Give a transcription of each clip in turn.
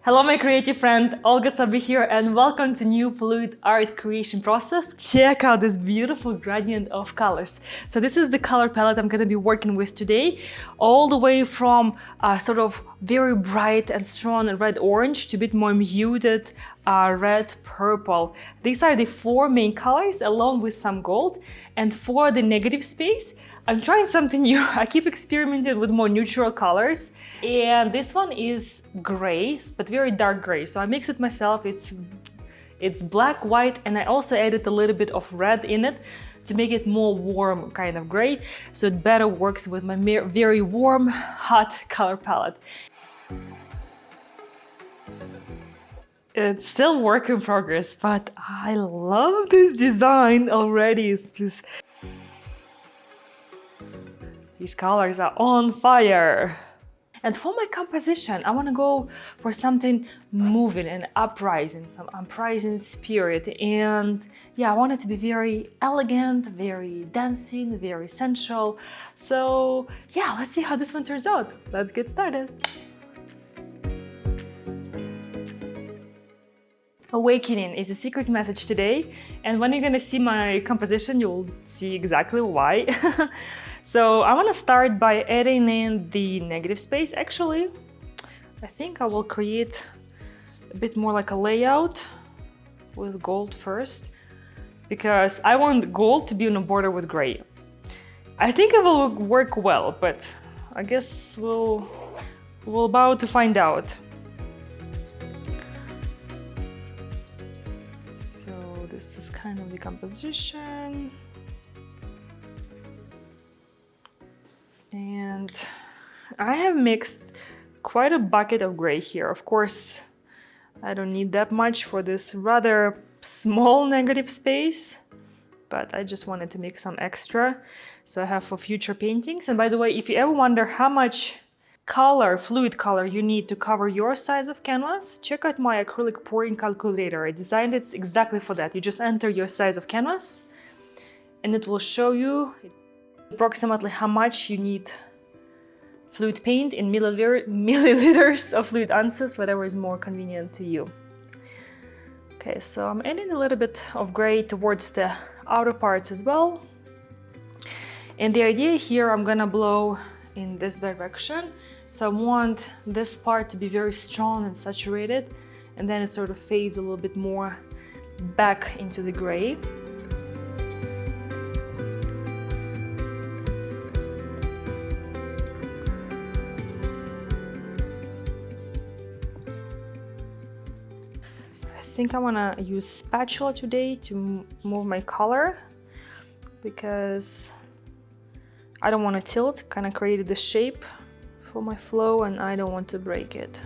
Hello my creative friend, Olga Sabi here and welcome to new fluid art creation process. Check out this beautiful gradient of colors. So this is the color palette I'm going to be working with today, all the way from sort of very bright and strong red-orange to a bit more muted red-purple. These are the four main colors along with some gold. And for the negative space, I'm trying something new. I keep experimenting with more neutral colors. And this one is gray, but very dark gray. So I mix it myself. It's black, white, and I also added a little bit of red in it to make it more warm kind of gray. So it better works with my very warm, hot color palette. It's still work in progress, but I love this design already. These colors are on fire. And for my composition, I want to go for something moving and uprising, some uprising spirit. And yeah, I want it to be very elegant, very dancing, very sensual. So yeah, let's see how this one turns out. Let's get started. Awakening is a secret message today, and when you're gonna see my composition, you'll see exactly why. So I want to start by adding in the negative space. Actually, I think I will create a bit more like a layout with gold first, because I want gold to be on a border with gray. I think it will work well, but I guess we'll about to find out. This is kind of the composition. And I have mixed quite a bucket of gray here. Of course, I don't need that much for this rather small negative space, but I just wanted to make some extra. So I have for future paintings. And by the way, if you ever wonder how much color, fluid color you need to cover your size of canvas, check out my acrylic pouring calculator. I designed it exactly for that. You just enter your size of canvas and it will show you approximately how much you need fluid paint in milliliters of fluid ounces, whatever is more convenient to you. Okay, so I'm adding a little bit of gray towards the outer parts as well. And the idea here, I'm gonna blow in this direction. So I want this part to be very strong and saturated, and then it sort of fades a little bit more back into the gray. I think I want to use spatula today to move my color, because I don't want to tilt, kind of created the shape for my flow and I don't want to break it.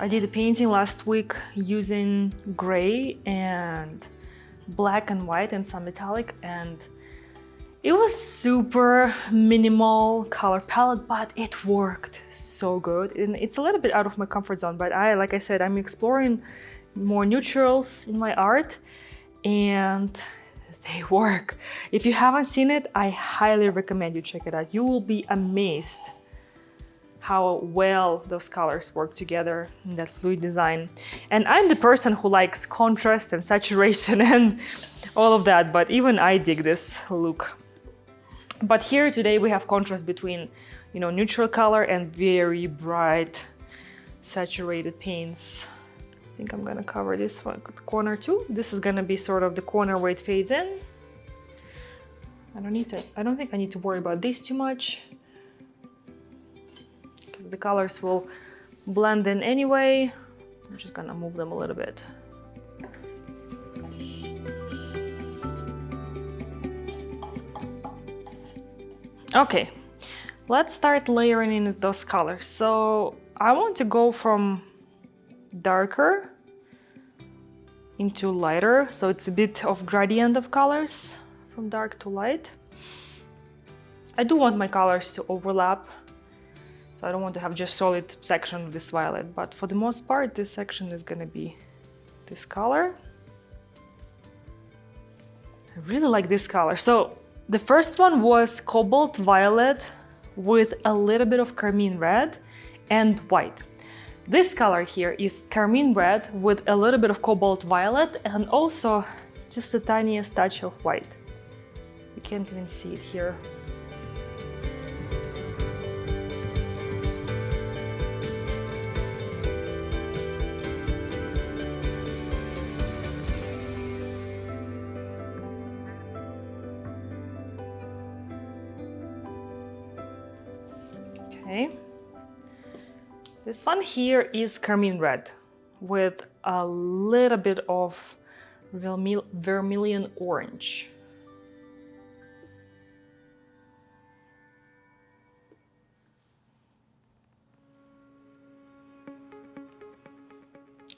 I did a painting last week using gray and black and white and some metallic, and it was super minimal color palette, but it worked so good. And it's a little bit out of my comfort zone, but like I said, I'm exploring more neutrals in my art and they work. If you haven't seen it, I highly recommend you check it out. You will be amazed how well those colors work together in that fluid design. And I'm the person who likes contrast and saturation and all of that, but even I dig this look. But here today we have contrast between, neutral color and very bright saturated paints. I think I'm gonna cover this one corner too. This is gonna be sort of the corner where it fades in. I don't think I need to worry about this too much, because the colors will blend in anyway. I'm just gonna move them a little bit. Okay, let's start layering in those colors. So I want to go from darker into lighter, so it's a bit of gradient of colors from dark to light. I do want my colors to overlap, So I don't want to have just solid section of this violet, but for the most part, this section is gonna be this color. I really like this color. So the first one was cobalt violet with a little bit of carmine red and white. This color here is carmine red with a little bit of cobalt violet and also just the tiniest touch of white. You can't even see it here. Okay. This one here is carmine red with a little bit of vermilion orange.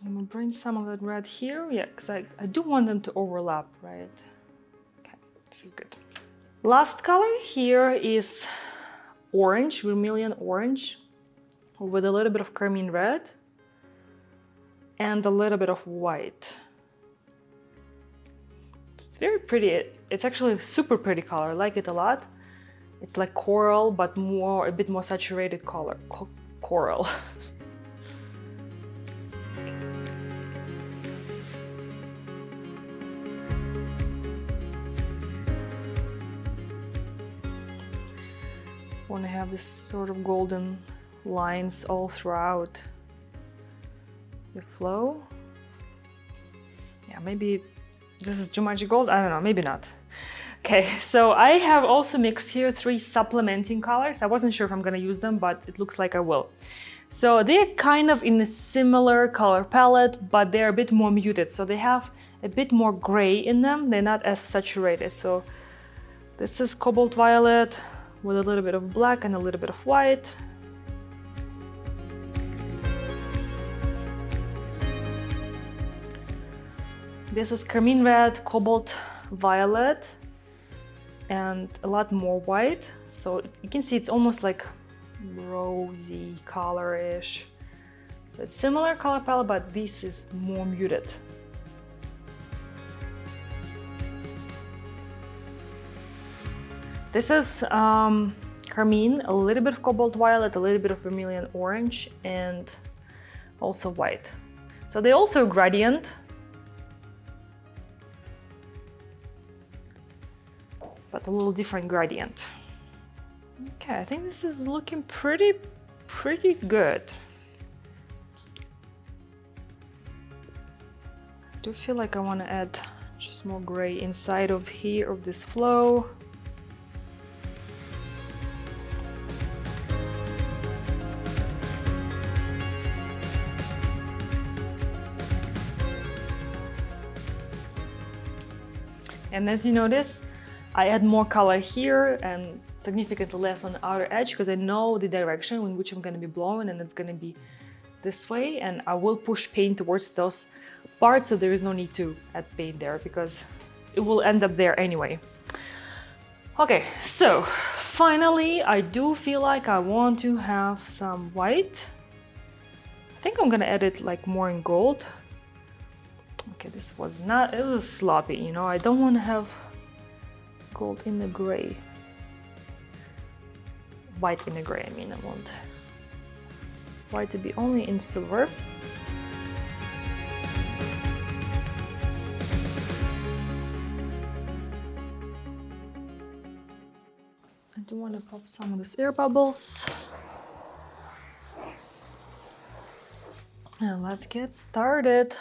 I'm gonna bring some of that red here, yeah, because I do want them to overlap, right? Okay, this is good. Last color here is orange, vermilion orange, with a little bit of carmine red and a little bit of white. It's very pretty. It's actually a super pretty color. I like it a lot. It's like coral, but a bit more saturated color. Coral. Want to have this sort of golden lines all throughout the flow. Yeah, maybe this is too much gold. I don't know, maybe not. Okay, so I have also mixed here 3 supplementing colors. I wasn't sure if I'm gonna use them, but it looks like I will. So they're kind of in a similar color palette, but they're a bit more muted. So they have a bit more gray in them. They're not as saturated. So this is cobalt violet with a little bit of black and a little bit of white. This is carmine red, cobalt violet, and a lot more white. So you can see it's almost like rosy color-ish. So it's similar color palette, but this is more muted. This is carmine, a little bit of cobalt violet, a little bit of vermilion orange, and also white. So they also gradient, but a little different gradient. Okay, I think this is looking pretty good. I do feel like I want to add just more gray inside of here of this flow. And as you notice, I add more color here and significantly less on the outer edge because I know the direction in which I'm going to be blowing, and it's going to be this way, and I will push paint towards those parts, so there is no need to add paint there because it will end up there anyway. Okay, so finally I do feel like I want to have some white. I think I'm gonna add it like more in gold. Okay, this was not, it was sloppy, you know, I don't want to have gold in the gray. White in the gray, I mean, I want white to be only in silver. I do want to pop some of these air bubbles. And let's get started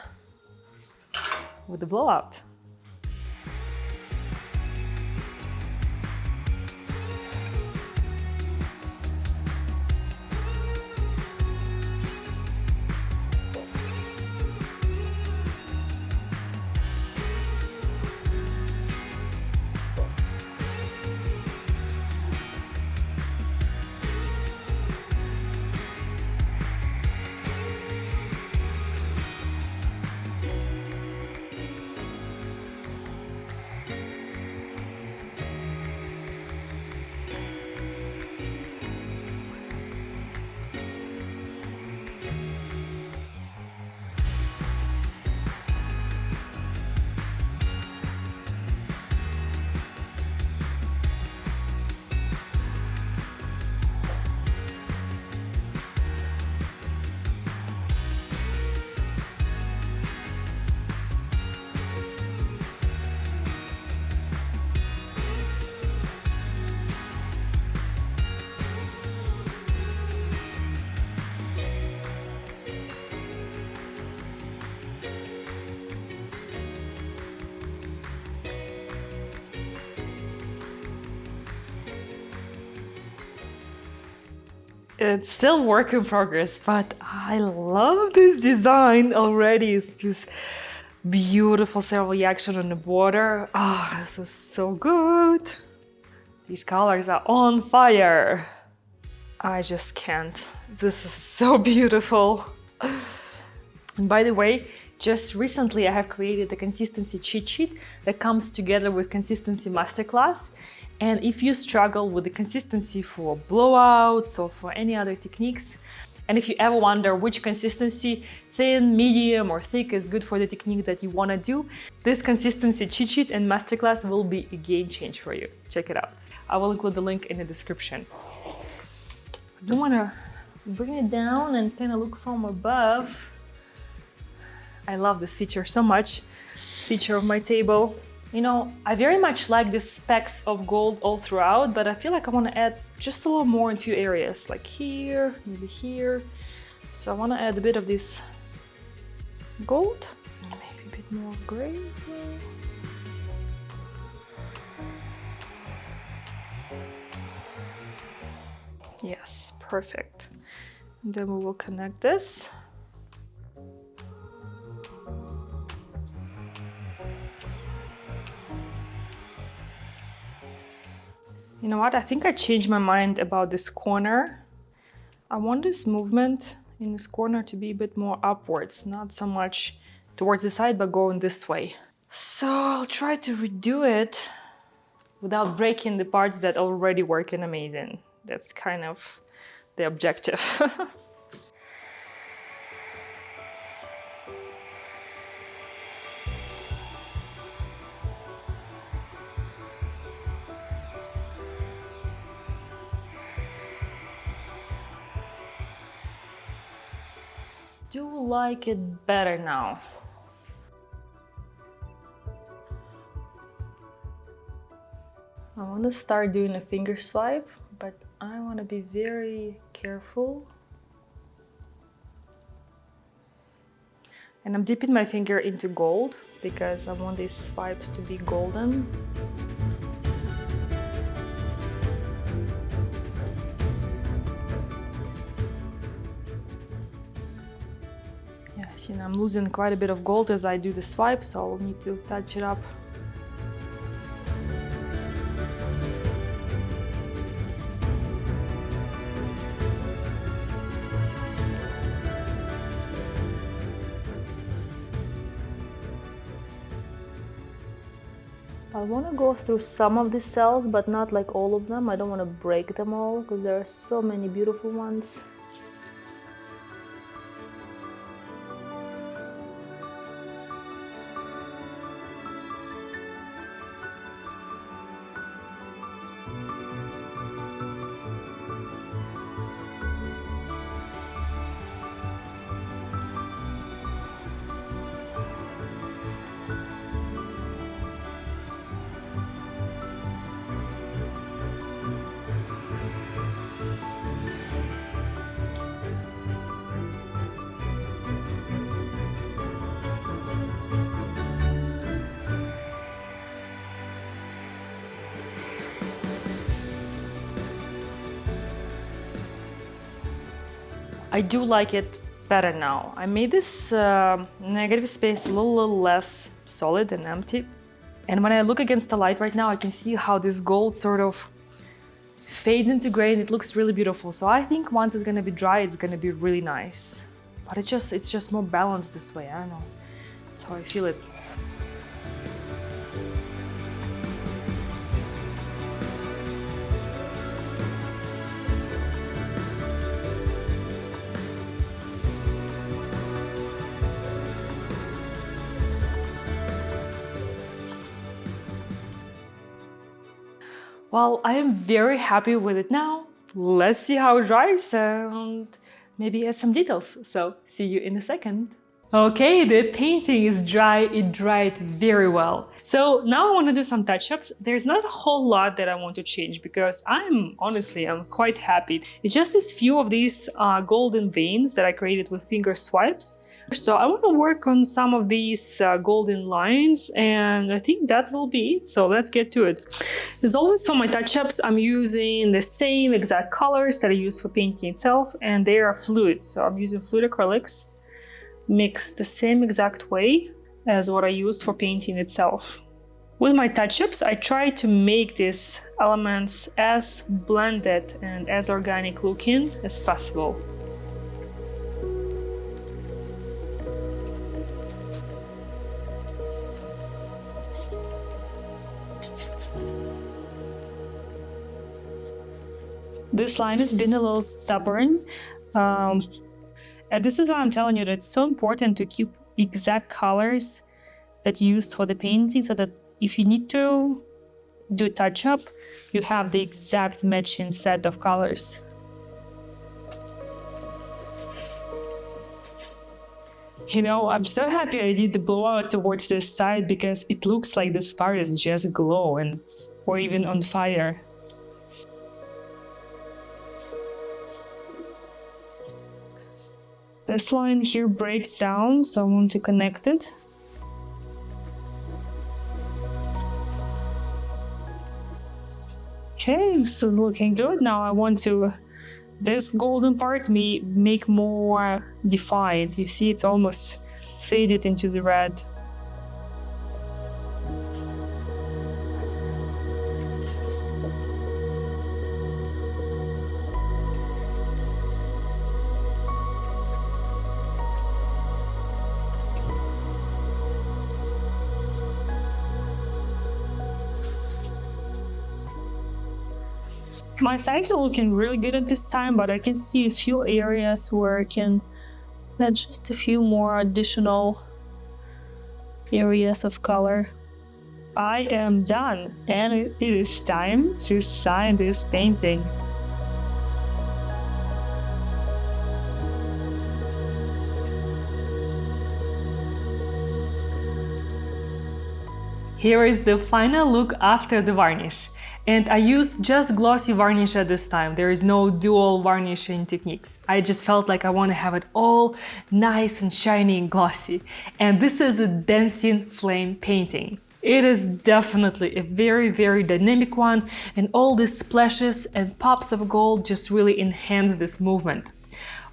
with the blowout. It's still work in progress, but I love this design already. It's this beautiful cervical action on the border. Ah, this is so good. These colors are on fire. I just can't. This is so beautiful. And by the way, just recently I have created a consistency cheat sheet that comes together with Consistency Masterclass. And if you struggle with the consistency for blowouts or for any other techniques, and if you ever wonder which consistency, thin, medium, or thick is good for the technique that you want to do, this consistency cheat sheet and masterclass will be a game changer for you. Check it out. I will include the link in the description. I do want to bring it down and kind of look from above. I love this feature so much, this feature of my table. You know, I very much like the specks of gold all throughout, but I feel like I want to add just a little more in a few areas, like here, maybe here. So I want to add a bit of this gold, maybe a bit more gray as well. Yes, perfect. And then we will connect this. You know what? I think I changed my mind about this corner. I want this movement in this corner to be a bit more upwards, not so much towards the side, but going this way. So I'll try to redo it without breaking the parts that already working amazing. That's kind of the objective. Do like it better now. I want to start doing a finger swipe, but I want to be very careful. And I'm dipping my finger into gold because I want these swipes to be golden. Yes, you know, I'm losing quite a bit of gold as I do the swipe, so I'll need to touch it up. I want to go through some of the cells, but not like all of them. I don't want to break them all because there are so many beautiful ones. I do like it better now. I made this negative space a little less solid and empty. And when I look against the light right now, I can see how this gold sort of fades into gray and it looks really beautiful. So I think once it's gonna be dry, it's gonna be really nice. But it's just more balanced this way, I don't know. That's how I feel it. Well, I am very happy with it now. Let's see how it dries and maybe add some details. So, see you in a second. Okay, the painting is dry, it dried very well. So now I want to do some touch-ups. There's not a whole lot that I want to change because I'm quite happy. It's just this few of these golden veins that I created with finger swipes. So I want to work on some of these golden lines, and I think that will be it. So let's get to it. As always, for my touch-ups, I'm using the same exact colors that I use for painting itself, and they are fluid. So I'm using fluid acrylics, mixed the same exact way as what I used for painting itself. With my touch-ups, I try to make these elements as blended and as organic looking as possible. This line has been a little stubborn, and this is why I'm telling you that it's so important to keep exact colors that you used for the painting, so that if you need to do touch-up, you have the exact matching set of colors. You know, I'm so happy I did the blowout towards this side, because it looks like this part is just glow or even on fire. This line here breaks down, so I want to connect it. Okay, this is looking good. Now I want to, this golden part make more defined. You see, it's almost faded into the red. My sides are looking really good at this time, but I can see a few areas where I can add just a few more additional areas of color. I am done, and it is time to sign this painting. Here is the final look after the varnish. And I used just glossy varnish at this time. There is no dual varnishing techniques. I just felt like I want to have it all nice and shiny and glossy. And this is a dancing flame painting. It is definitely a very, very dynamic one, and all these splashes and pops of gold just really enhance this movement.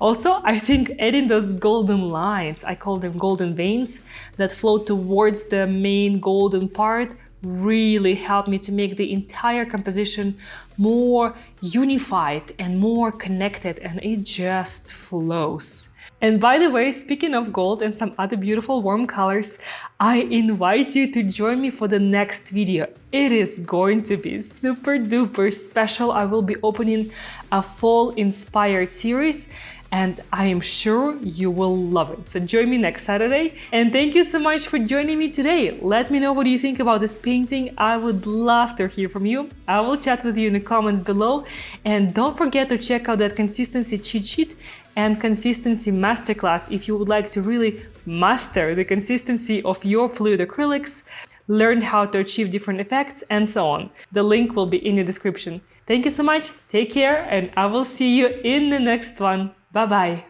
Also, I think adding those golden lines, I call them golden veins, that flow towards the main golden part really helped me to make the entire composition more unified and more connected, and it just flows. And by the way, speaking of gold and some other beautiful warm colors, I invite you to join me for the next video. It is going to be super duper special. I will be opening a fall inspired series, and I am sure you will love it. So join me next Saturday. And thank you so much for joining me today. Let me know what you think about this painting. I would love to hear from you. I will chat with you in the comments below. And don't forget to check out that consistency cheat sheet and consistency masterclass if you would like to really master the consistency of your fluid acrylics, learn how to achieve different effects, and so on. The link will be in the description. Thank you so much, take care, and I will see you in the next one. Bye bye.